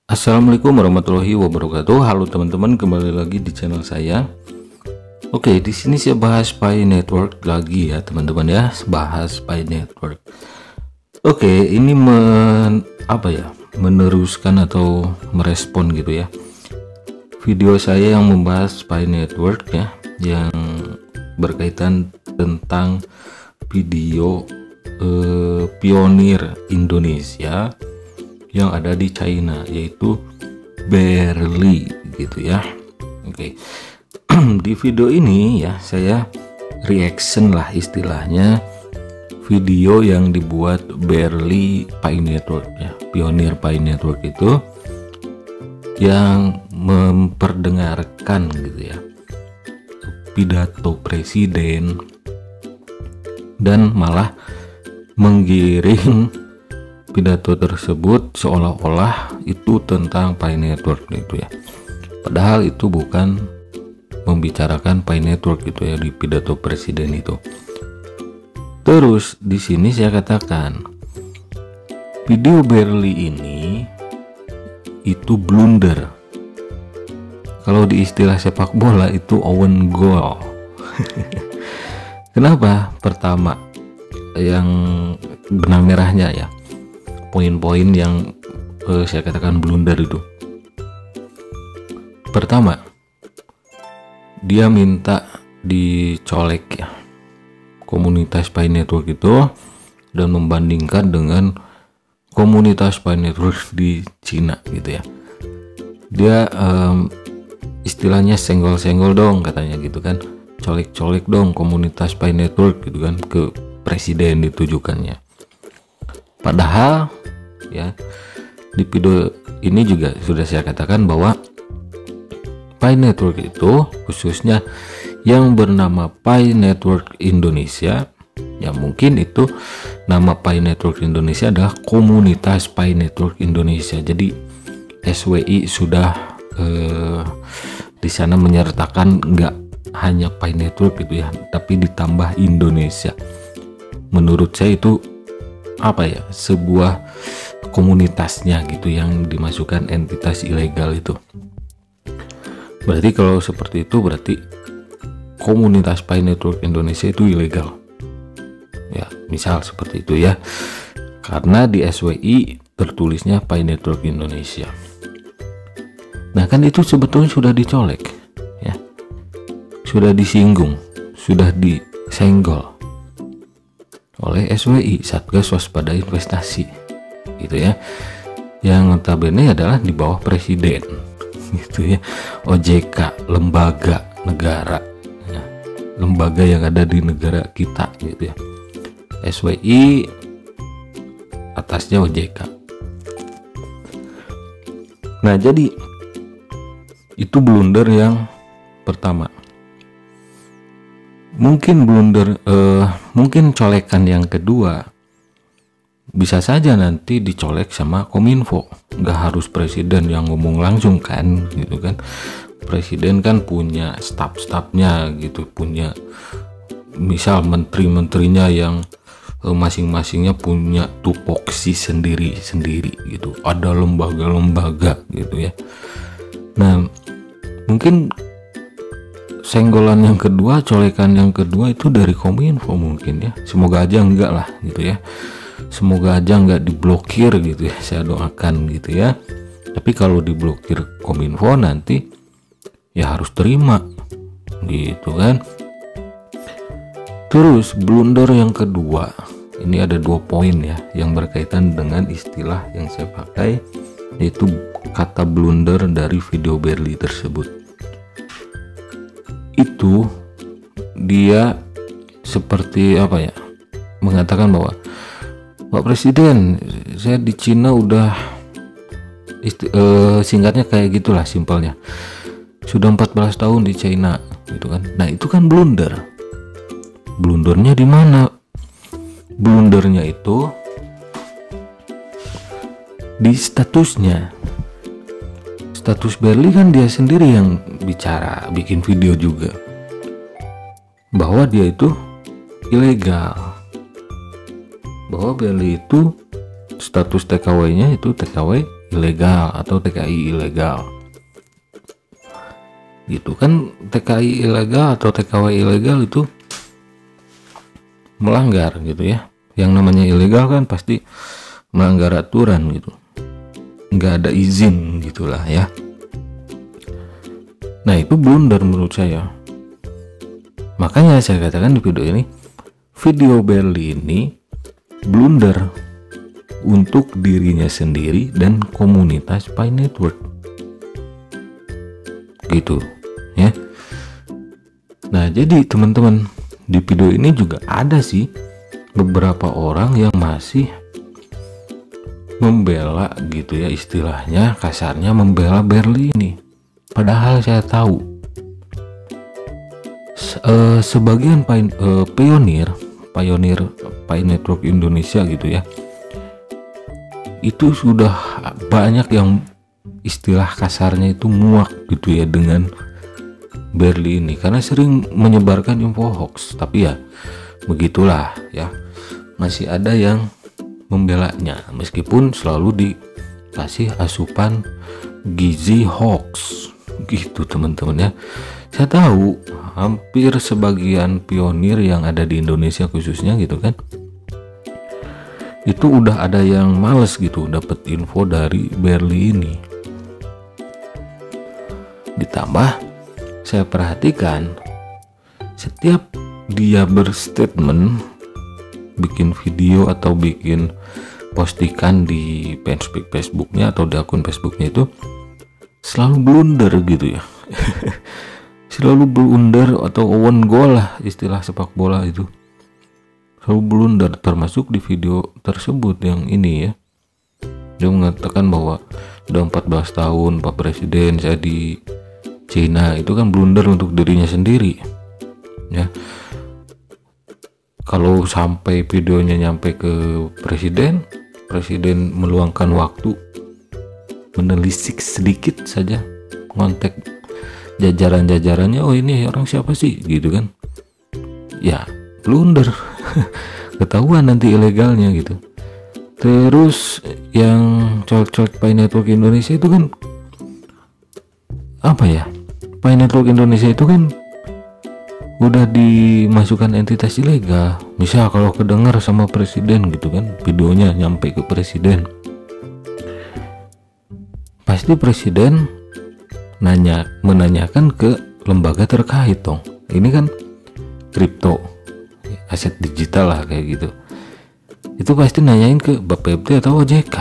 Assalamualaikum warahmatullahi wabarakatuh. Halo teman-teman, kembali lagi di channel saya. Oke, di sini saya bahas Pi Network lagi ya teman-teman ya, bahas Pi Network. Oke, ini meneruskan atau merespon gitu ya video saya yang membahas Pi Network ya, yang berkaitan tentang video pionir Indonesia yang ada di China, yaitu Berli gitu ya. Oke. Di video ini ya saya reaction lah istilahnya video yang dibuat Berli Pi Network ya, pionir Pi Network itu, yang memperdengarkan gitu ya pidato presiden dan malah menggiring pidato tersebut seolah-olah itu tentang Pi Network gitu ya. Padahal itu bukan membicarakan Pi Network gitu ya di pidato presiden itu. Terus di sini saya katakan video Berli ini itu blunder. Kalau di istilah sepak bola itu own goal. Kenapa? Pertama, yang benang merahnya ya, poin-poin yang saya katakan blunder itu. Pertama, dia minta dicolek ya komunitas Pi Network itu dan membandingkan dengan komunitas Pi Network di Cina gitu ya. Dia istilahnya senggol-senggol dong katanya gitu kan, colek-colek dong komunitas Pi Network gitu kan ke presiden ditujukannya. Padahal ya di video ini juga sudah saya katakan bahwa Pi Network itu khususnya yang bernama Pi Network Indonesia, ya mungkin itu nama Pi Network Indonesia adalah komunitas Pi Network Indonesia. Jadi SWI sudah di sana menyertakan nggak hanya Pi Network gitu ya, tapi ditambah Indonesia. Menurut saya itu sebuah komunitasnya gitu yang dimasukkan entitas ilegal itu. Berarti kalau seperti itu berarti komunitas Pi Network Indonesia itu ilegal ya, misal seperti itu ya, karena di SWI tertulisnya Pi Network Indonesia. Nah kan itu sebetulnya sudah dicolek ya, sudah disinggung, sudah disenggol oleh SWI, Satgas Waspada Investasi gitu ya, yang notabene adalah di bawah presiden gitu ya, OJK, lembaga negara ya, lembaga yang ada di negara kita gitu ya. SWI atasnya OJK. Nah jadi itu blunder yang pertama. Mungkin mungkin colekan yang kedua bisa saja nanti dicolek sama Kominfo, nggak harus presiden yang ngomong langsung kan gitu kan. Presiden kan punya staf-stafnya gitu, punya misal menteri-menterinya yang masing-masingnya punya tupoksi sendiri-sendiri gitu, ada lembaga-lembaga gitu ya. Nah mungkin senggolan yang kedua, colekan yang kedua itu dari Kominfo mungkin ya. Semoga aja enggak lah gitu ya, semoga aja enggak diblokir gitu ya, saya doakan gitu ya. Tapi kalau diblokir Kominfo nanti ya harus terima gitu kan. Terus blunder yang kedua, ini ada 2 poin ya yang berkaitan dengan istilah yang saya pakai, yaitu kata blunder dari video Berli tersebut. Itu dia seperti mengatakan bahwa Pak Presiden, saya di Cina udah singkatnya kayak gitulah, simpelnya sudah 14 tahun di China gitu kan. Nah itu kan blunder. Blundernya di mana? Blundernya itu di statusnya. Status Berli kan dia sendiri yang bicara, bikin video juga bahwa dia itu ilegal, bahwa Berli itu status TKW-nya itu TKW ilegal atau TKI ilegal. Gitu kan, TKI ilegal atau TKW ilegal itu melanggar gitu ya. Yang namanya ilegal kan pasti melanggar aturan gitu, nggak ada izin gitulah ya. Nah itu blunder menurut saya. Makanya saya katakan di video ini, video Berli ini blunder untuk dirinya sendiri dan komunitas Pi Network gitu ya. Nah jadi teman-teman, di video ini juga ada sih beberapa orang yang masih membela gitu ya, istilahnya kasarnya membela Berli ini. Padahal saya tahu sebagian pionir Pi Network Indonesia gitu ya, itu sudah banyak yang istilah kasarnya itu muak gitu ya dengan Berli ini, karena sering menyebarkan info hoax. Tapi ya begitulah ya, masih ada yang membelanya meskipun selalu dikasih asupan gizi hoax gitu teman-teman ya. Saya tahu hampir sebagian pionir yang ada di Indonesia khususnya gitu kan, itu udah ada yang males gitu dapat info dari Berli ini. Ditambah saya perhatikan setiap dia berstatement, bikin video atau bikin postingan di Facebooknya atau di akun Facebooknya itu selalu blunder gitu ya. Selalu blunder atau own goal lah, istilah sepak bola itu. Selalu blunder, termasuk di video tersebut yang ini ya. Dia mengatakan bahwa udah 14 tahun Pak Presiden saya di Cina, itu kan blunder untuk dirinya sendiri ya. Kalau sampai videonya nyampe ke presiden meluangkan waktu menelisik sedikit saja, ngontek jajaran-jajarannya, oh ini orang siapa sih gitu kan, ya blunder. Ketahuan nanti ilegalnya gitu. Terus yang colok-colok Pi Network Indonesia itu kan apa ya, Pi Network Indonesia itu kan udah dimasukkan entitas ilegal. Misal kalau kedengar sama presiden gitu kan, videonya nyampe ke presiden, pasti presiden menanyakan ke lembaga terkait dong. Ini kan kripto, aset digital lah kayak gitu. Itu pasti nanyain ke BPPT atau OJK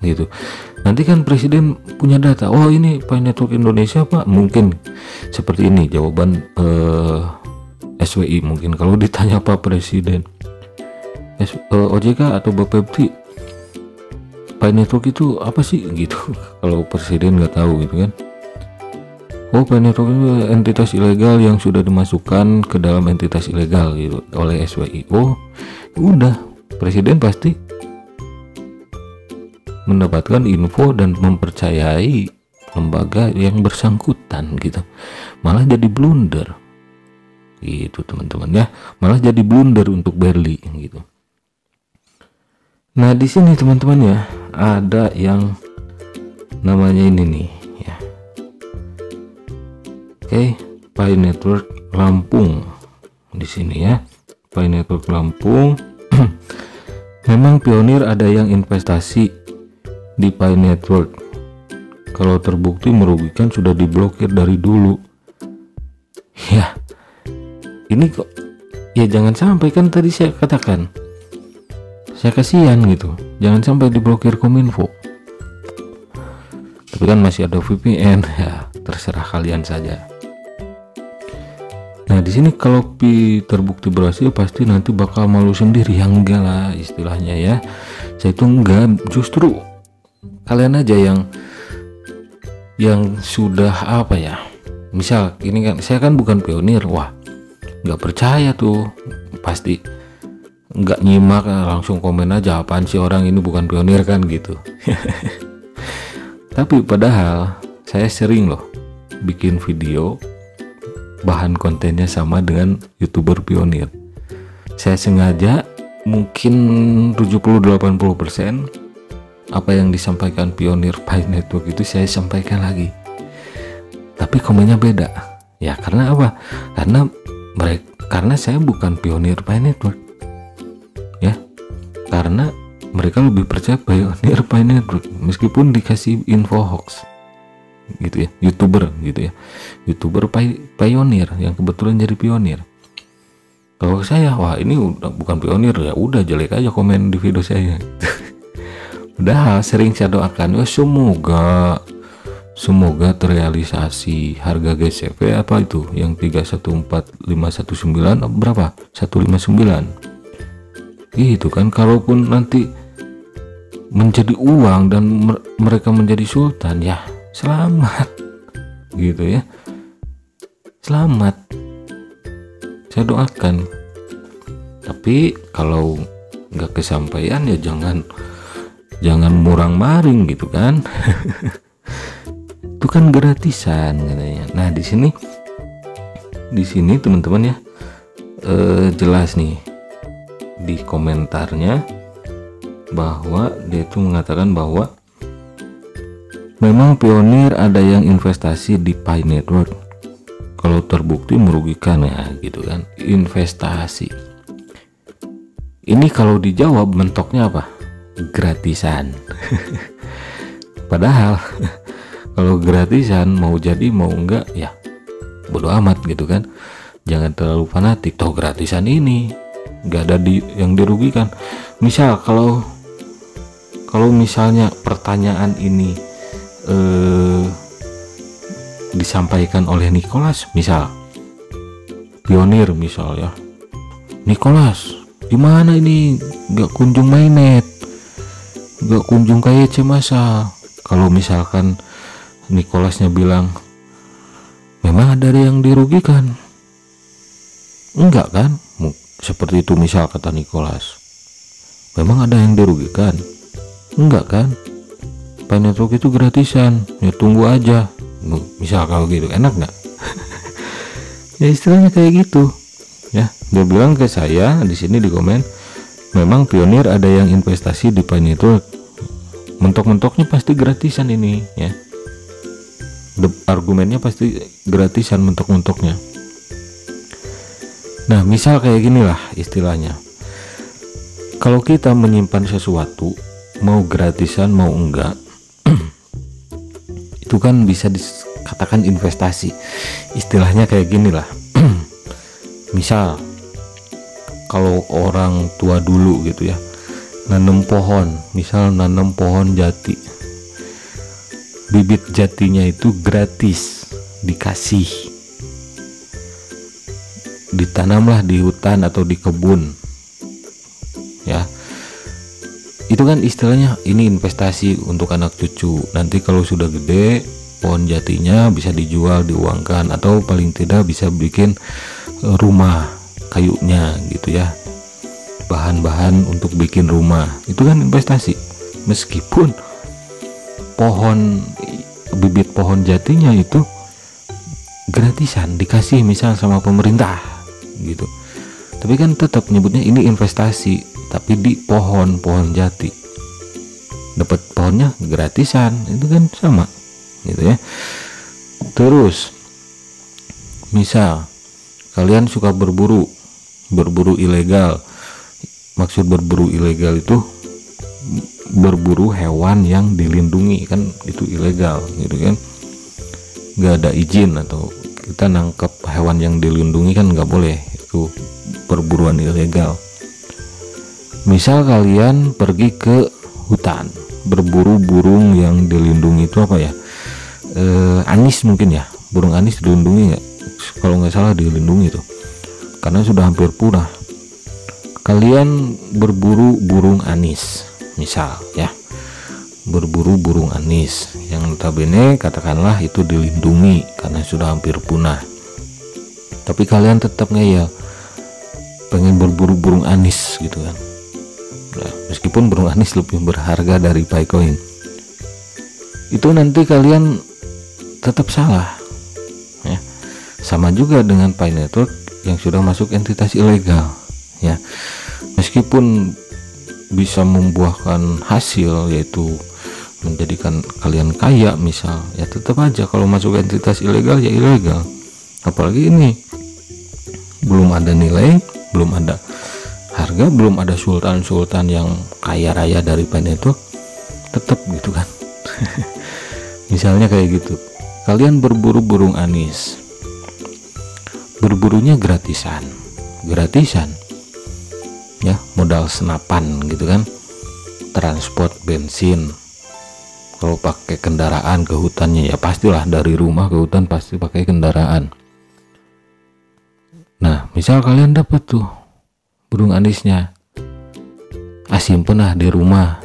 gitu. Nanti kan presiden punya data, oh ini Pi Network Indonesia Pak, mungkin seperti ini jawaban SWI mungkin kalau ditanya Pak Presiden. OJK atau BPPT, Pi Network itu apa sih gitu. Kalau presiden nggak tahu gitu kan, oh Pi Network itu entitas ilegal yang sudah dimasukkan ke dalam entitas ilegal gitu oleh SWI. Oh udah, presiden pasti mendapatkan info dan mempercayai lembaga yang bersangkutan gitu. Malah jadi blunder gitu teman-teman ya, malah jadi blunder untuk Berli gitu. Nah di sini teman-teman ya, ada yang namanya ini nih ya, oke, Pi Network Lampung di sini ya, Pi Network Lampung. Memang pionir ada yang investasi di Pi Network. Kalau terbukti merugikan sudah diblokir dari dulu. Ya, ini kok ya jangan sampai, kan tadi saya katakan, saya kasihan gitu, jangan sampai diblokir Kominfo. Tapi kan masih ada VPN ya, terserah kalian saja. Nah di sini kalau Pi terbukti berhasil pasti nanti bakal malu sendiri. Ya enggak lah istilahnya ya, saya itu enggak, justru kalian aja yang sudah apa ya, misal ini kan saya kan bukan pionir, wah nggak percaya tuh, pasti nggak nyimak, langsung komen aja apaan sih orang ini bukan pionir kan gitu. Tapi padahal saya sering loh bikin video, bahan kontennya sama dengan YouTuber pionir. Saya sengaja mungkin 70-80% apa yang disampaikan pionir Pi Network itu saya sampaikan lagi, tapi komennya beda. Ya karena apa? Karena saya bukan pionir Pi Network, ya. Karena mereka lebih percaya pionir Pi Network meskipun dikasih info hoax, gitu ya. YouTuber gitu ya, YouTuber pionir yang kebetulan jadi pionir. Kalau saya, wah ini udah bukan pionir, ya udah jelek aja komen di video saya. Udah sering saya doakan, ya semoga terrealisasi harga GCV apa itu yang 314519 berapa 159 itu kan. Kalaupun nanti menjadi uang dan mereka menjadi sultan, ya selamat gitu ya, selamat, saya doakan. Tapi kalau nggak kesampaian ya jangan murang maring gitu kan. Itu kan gratisan katanya. Nah di sini teman-teman ya, jelas nih di komentarnya bahwa dia itu mengatakan bahwa memang pionir ada yang investasi di Pi Network, kalau terbukti merugikan, ya gitu kan. Investasi ini kalau dijawab mentoknya apa? Gratisan. Padahal kalau gratisan mau jadi mau enggak ya bodo amat gitu kan. Jangan terlalu fanatik, toh gratisan ini nggak ada yang dirugikan. Misal kalau misalnya pertanyaan ini disampaikan oleh Nicholas, misal pionir misal ya, Nicholas gimana ini nggak kunjung mainnet, nggak kunjung KYC masa. Kalau misalkan Nicholasnya bilang memang ada yang dirugikan, enggak kan? Seperti itu misal kata Nicholas, memang ada yang dirugikan, enggak kan? Pi Network itu gratisan, ya tunggu aja. Misal kalau gitu enak nggak? Ya istilahnya kayak gitu ya. Dia bilang ke saya di sini di komen, memang pionir ada yang investasi di Pi Network, mentok-mentoknya pasti gratisan ini ya. Argumennya pasti gratisan mentok-mentoknya. Nah misal kayak gini lah istilahnya, kalau kita menyimpan sesuatu mau gratisan mau enggak itu kan bisa dikatakan investasi. Istilahnya kayak gini lah. Misal kalau orang tua dulu gitu ya, nanam pohon, misal nanam pohon jati, bibit jatinya itu gratis dikasih, ditanamlah di hutan atau di kebun ya. Itu kan istilahnya ini investasi untuk anak cucu. Nanti kalau sudah gede pohon jatinya bisa dijual, diuangkan, atau paling tidak bisa bikin rumah kayunya gitu ya, bahan-bahan untuk bikin rumah. Itu kan investasi, meskipun bibit pohon jatinya itu gratisan dikasih misal sama pemerintah gitu, tapi kan tetap nyebutnya ini investasi. Tapi di pohon jati dapat pohonnya gratisan, itu kan sama gitu ya. Terus misal kalian suka berburu ilegal. Maksud berburu ilegal itu berburu hewan yang dilindungi, kan itu ilegal gitu kan, nggak ada izin, atau kita nangkep hewan yang dilindungi kan nggak boleh, itu perburuan ilegal. Misal kalian pergi ke hutan berburu burung yang dilindungi, itu apa ya, anis mungkin ya, burung anis dilindungi nggak? Kalau nggak salah dilindungi tuh, karena sudah hampir punah. Kalian berburu burung anis misal ya, berburu burung anis yang notabene katakanlah itu dilindungi karena sudah hampir punah, tapi kalian tetap ngeyel pengen berburu burung anis gitu kan. Nah, meskipun burung anis lebih berharga dari Picoin, itu nanti kalian tetap salah ya. Sama juga dengan Pi Network yang sudah masuk entitas ilegal ya, meskipun bisa membuahkan hasil, yaitu menjadikan kalian kaya misal, ya tetap aja kalau masuk entitas ilegal ya ilegal. Apalagi ini belum ada nilai, belum ada harga, belum ada sultan-sultan yang kaya raya dari Pi Network, tetap gitu kan. Misalnya kayak gitu, kalian berburu burung anis, berburunya gratisan ya, modal senapan gitu kan, transport bensin. Kalau pakai kendaraan ke hutannya ya pastilah dari rumah ke hutan pasti pakai kendaraan. Nah misal kalian dapat tuh burung anisnya, simpen lah di rumah,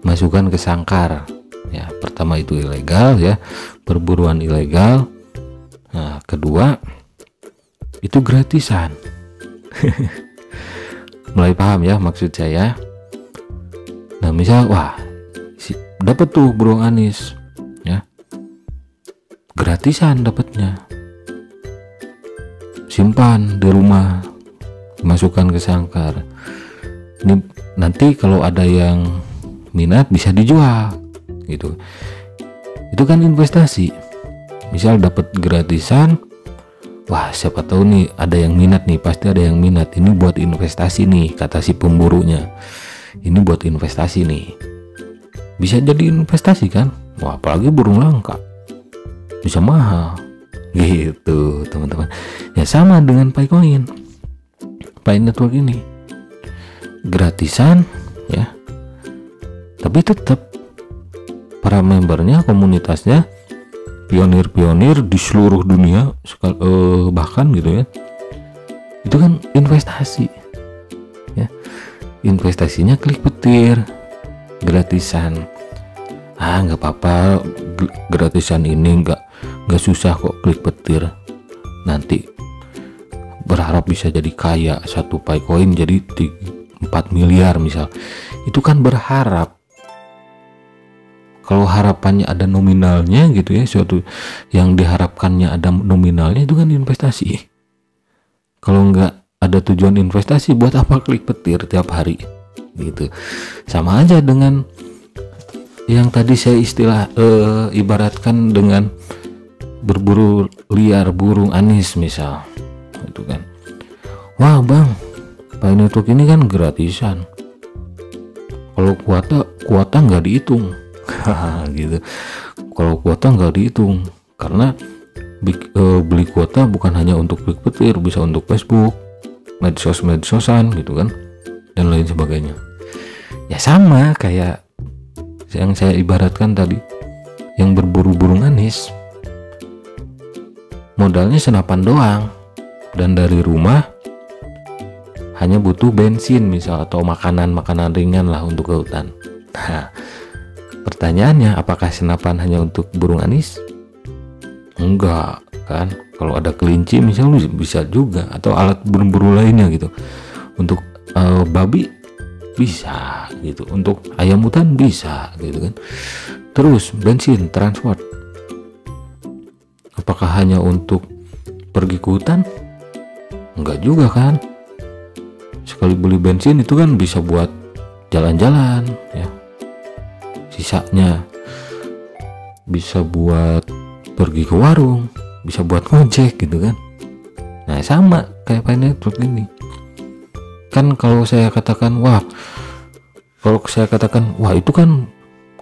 masukkan ke sangkar. Ya pertama itu ilegal ya, perburuan ilegal. Nah kedua itu gratisan. Mulai paham ya maksud saya. Nah misal wah dapat tuh burung anis ya, gratisan dapatnya, simpan di rumah, masukkan ke sangkar. Ini nanti kalau ada yang minat bisa dijual gitu. Itu kan investasi. Misal dapat gratisan, wah siapa tahu nih ada yang minat nih, pasti ada yang minat. Ini buat investasi nih, kata si pemburunya. Ini buat investasi nih. Bisa jadi investasi kan? Wah apalagi burung langka, bisa mahal gitu teman-teman. Ya sama dengan Picoin, Pi Network ini gratisan ya, tapi tetap para membernya, komunitasnya pionir-pionir di seluruh dunia, bahkan gitu ya, itu kan investasi ya. Investasinya klik petir, gratisan. Nggak apa-apa, gratisan ini nggak susah kok, klik petir. Nanti berharap bisa jadi kaya, satu Picoin jadi 4 miliar misal. Itu kan berharap. Kalau harapannya ada nominalnya gitu ya, suatu yang diharapkannya ada nominalnya, itu kan investasi. Kalau nggak ada tujuan investasi, buat apa klik petir tiap hari gitu. Sama aja dengan yang tadi saya ibaratkan dengan berburu liar burung anis misal, itu kan. Wah bang, Pi Network ini kan gratisan, kalau kuota nggak dihitung. Gitu. Kalau kuota nggak dihitung, karena beli kuota bukan hanya untuk klik petir, bisa untuk Facebook, medsosan gitu kan, dan lain sebagainya. Ya sama kayak yang saya ibaratkan tadi, yang berburu burung anis, modalnya senapan doang, dan dari rumah hanya butuh bensin misal, atau makanan ringan lah untuk ke hutan. Nah pertanyaannya, apakah senapan hanya untuk burung anis? Enggak kan. Kalau ada kelinci misalnya bisa juga, atau alat berburu lainnya gitu. Untuk babi bisa gitu, untuk ayam hutan bisa gitu kan. Terus bensin, transport, apakah hanya untuk pergi ke hutan? Enggak juga kan. Sekali beli bensin itu kan bisa buat jalan-jalan ya, sisanya bisa buat pergi ke warung, bisa buat ngojek gitu kan. Nah sama kayak Pi Network ini kan. Kalau saya katakan wah itu kan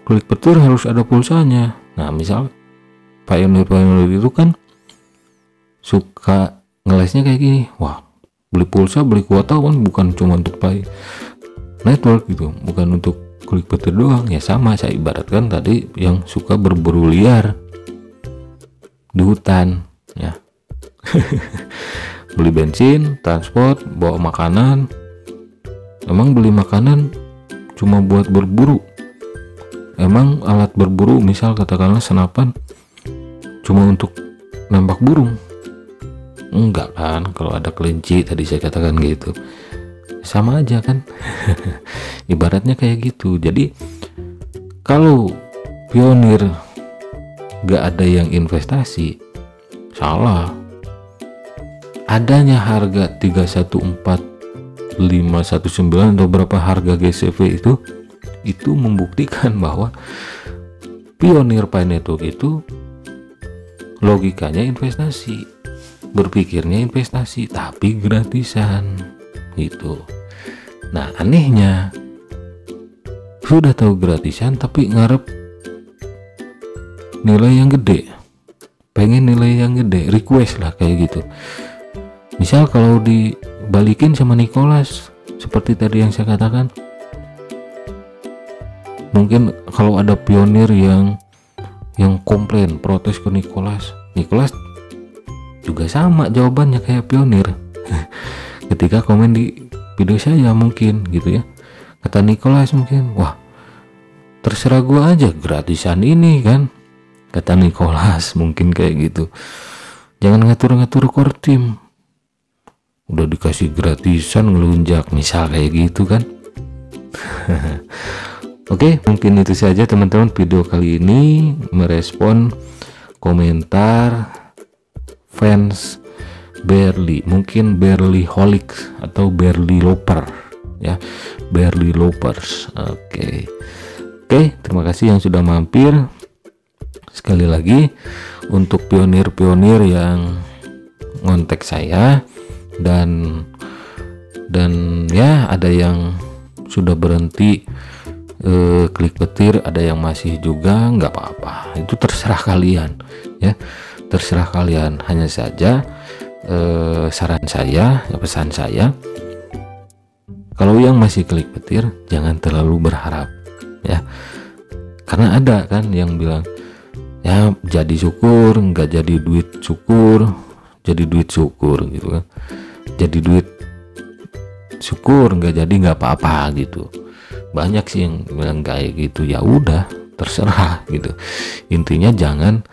klik petir harus ada pulsanya. Nah misal pionir itu kan suka ngelesnya kayak gini, wah beli pulsa, beli kuota kan bukan cuma untuk Pi Network gitu, bukan untuk klik petir doang. Ya sama saya ibaratkan tadi yang suka berburu liar di hutan ya. Beli bensin, transport, bawa makanan. Emang beli makanan cuma buat berburu? Emang alat berburu misal katakanlah senapan cuma untuk nembak burung? Enggak kan. Kalau ada kelinci tadi saya katakan gitu, sama aja kan. Ibaratnya kayak gitu. Jadi kalau pionir gak ada yang investasi, salah. Adanya harga 314 519 atau berapa harga GCV itu membuktikan bahwa Pioneer Pi Network itu logikanya investasi, berpikirnya investasi, tapi gratisan gitu. Nah anehnya sudah tahu gratisan tapi ngarep nilai yang gede, pengen nilai yang gede, request lah kayak gitu. Misal kalau dibalikin sama Nicholas seperti tadi yang saya katakan, mungkin kalau ada Pioneer yang komplain protes ke Nicholas juga sama jawabannya kayak Pioneer ketika komen di video saya mungkin gitu ya. Kata Nicholas mungkin, wah terserah gua aja gratisan ini kan, kata Nicholas mungkin kayak gitu. Jangan ngatur-ngatur core team, udah dikasih gratisan ngelunjak, misal kayak gitu kan. Oke, mungkin itu saja teman-teman video kali ini, merespon komentar fans Barely, mungkin Barely Holics atau Barely Loper ya, Barely Lopers. Oke, terima kasih yang sudah mampir. Sekali lagi untuk pionir-pionir yang ngontek saya dan ya ada yang sudah berhenti klik petir, ada yang masih juga, nggak apa-apa, itu terserah kalian ya, terserah kalian. Hanya saja saran saya, pesan saya, kalau yang masih klik petir jangan terlalu berharap ya, karena ada kan yang bilang ya jadi syukur, nggak jadi duit syukur, jadi duit syukur gitu kan, jadi duit syukur, nggak jadi nggak apa-apa gitu. Banyak sih yang bilang kayak gitu. Ya udah terserah gitu, intinya jangan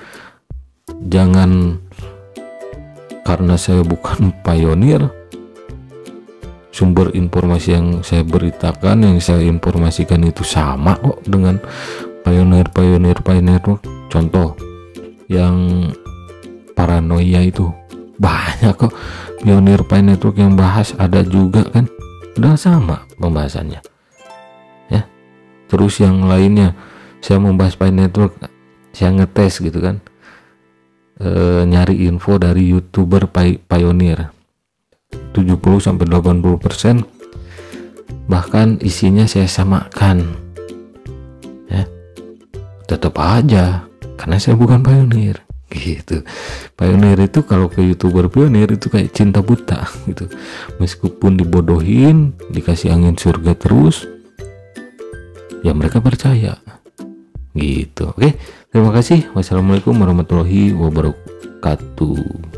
karena saya bukan pioneer, sumber informasi yang saya beritakan, yang saya informasikan itu sama kok dengan pioneer Pi Network. Contoh yang paranoia itu banyak kok, Pioneer Pi Network yang bahas ada juga kan, udah sama pembahasannya ya. Terus yang lainnya saya membahas Pi Network, saya ngetes gitu kan, nyari info dari YouTuber Pioneer 70-80%, bahkan isinya saya samakan ya, tetap aja karena saya bukan pioneer gitu. Pioneer itu kalau ke YouTuber pioneer itu kayak cinta buta gitu, meskipun dibodohin, dikasih angin surga terus ya mereka percaya gitu. Oke, terima kasih. Wassalamualaikum warahmatullahi wabarakatuh.